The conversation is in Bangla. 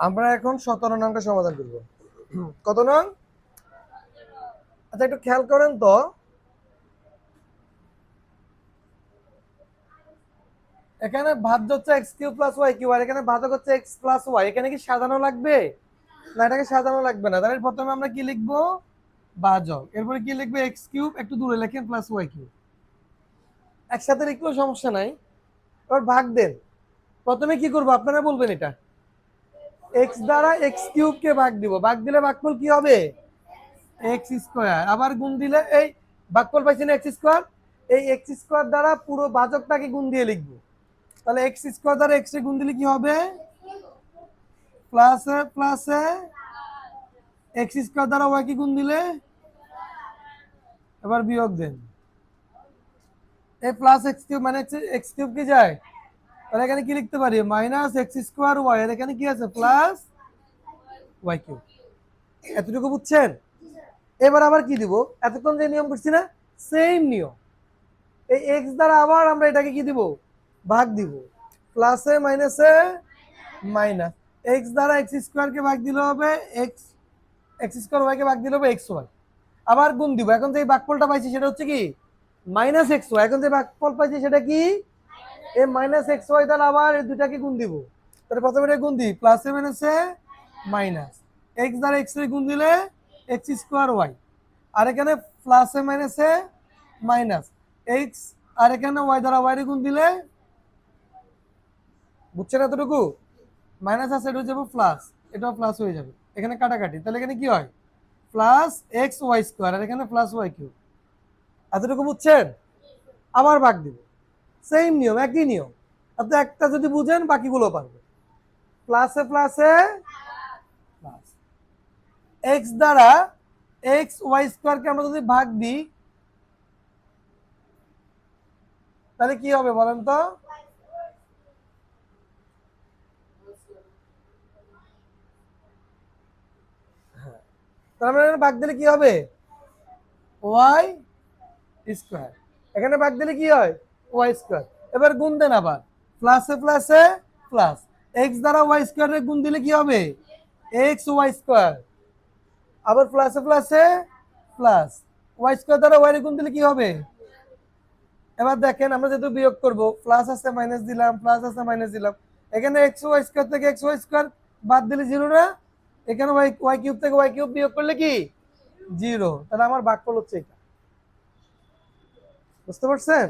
আমরা এখন 17 নংটা সমাধান করব। কত নং? আচ্ছা একটু খেয়াল করেন তো, এখানে ভাজ্য হচ্ছে X cube plus Y cube, আর এখানে ভাজক হচ্ছে এক্স প্লাস ওয়াই। এখানে কি সাজানো লাগবে? না, এটাকে সাজানো লাগবে না। তাহলে প্রথমে আমরা কি লিখবো? ভাজক। এরপরে কি লিখবে? এক্স কিউব, একটু দূরে লেখেন, প্লাস ওয়াই কিউব। একসাথে লিখলেও সমস্যা নাই। এবার ভাগ দেন। প্রথমে কি করবো আপনারা বলবেন, এটা এক্স দ্বারা এক্স কিউব কে ভাগ দিব। ভাগ দিলে ভাগফল কি হবে? X square. আবার গুণ দিলে এই ভাগফল পাইছি না, এক্স স্কোয়ার। এই এক্স স্কোয়ার দ্বারা পুরো ভাজকটাকে গুণ দিয়ে লিখবো। তাহলে এক্স স্কোয়ার দ্বারা এক্স এ গুণ দিলে কি হবে? প্লাসে প্লাসে এক্স স্কোয়ার দ্বারা ওয়াই কি গুণ দিলে? এবার বিয়োগ দেন। এই প্লাস এক্স কিউব মানে এক্স কিউব কি যায়? তাহলে এখানে কি লিখতে পারি? Minus X square Y. আর এখানে কি আছে? Plus Y cube. এতটুকু বুঝছেন? এবার আবার কি দিব? এতক্ষণ যে নিয়ম করছি না, সেম নিয়ম। এই এক্স দ্বারা আবার আমরা এটাকে কি দিব? ভাগ দিব। প্লাসে মাইনাসে মাইনাস। এক্স দ্বারা এক্স স্কোয়ারকে ভাগ দিলে হবে এক্স, এক্স স্কোয়ার ওয়াই কে ভাগ দিলে হবে এক্স ওয়াই। আবার গুণ দিব। এখন যে ভাগফলটা পাইছি সেটা হচ্ছে কি? Minus x y. এখন যে ভাগফল পাইছি সেটা কি? এই মাইনাস এক্স ওয়াই দ্বারা আবার এই দুটাকে গুণ দিব। তাহলে প্রথমে এটা গুণ দিই, প্লাসে মাইনাসে মাইনাস। এক্স দ্বারা এক্স এর গুণ দিলে এক্স স্কোয়ার ওয়াই। আর এখানে প্লাসে মাইনাসে মাইনাস এক্স, আর এখানে ওয়াই দ্বারা ওয়াই এর গুণ দিলে, বুঝছেন এতটুকু? মাইনাস আছে, এটা হয়ে যাবে প্লাস, এটাও প্লাস হয়ে যাবে। এখানে কাটাকাটি, তাহলে এখানে কি হয়? প্লাস এক্স ওয়াই স্কোয়ার, আর এখানে প্লাস ওয়াই কিউব। এতটুকু বুঝছেন? আবার ভাগ দিব। সেম নিয়ম, একই নিয়ম। আপনি একটা যদি বুঝেন বাকিগুলো পারবে। প্লাসে প্লাসে প্লাস। এক্স দ্বারা এক্স ওয়াই স্কোয়ারকে আমরা যদি ভাগ দিই তাহলে কি হবে বলেন তো? তার মানে ভাগ দিলে কি হবে? Y square. এখানে ভাগ দিলে কি হয়? Y square. এবার গুণ দেন আবার। প্লাসে প্লাসে প্লাস। এক্স দ্বারা ওয়াই স্কোয়ারের গুণ দিলে কি হবে? X y square. আবার প্লাসে প্লাসে প্লাস। ওয়াই স্কোয়ার দ্বারা ওয়াই এর গুণ দিলে কি হবে? এবার দেখেন, আমরা যেহেতু বিয়োগ করব, প্লাস আছে মাইনাস দিলাম, প্লাস আছে মাইনাস দিলাম। এখানে এক্স ওয়াই স্কোয়ার থেকে এক্স ওয়াই স্কোয়ার বাদ দিলে জিরো না? এখানে ওয়াই ওয়াই কিউব থেকে ওয়াই কিউব বিয়োগ করলে কি? জিরো। তাহলে আমার ভাগফল হচ্ছে এটা। বুঝতে পারছেন?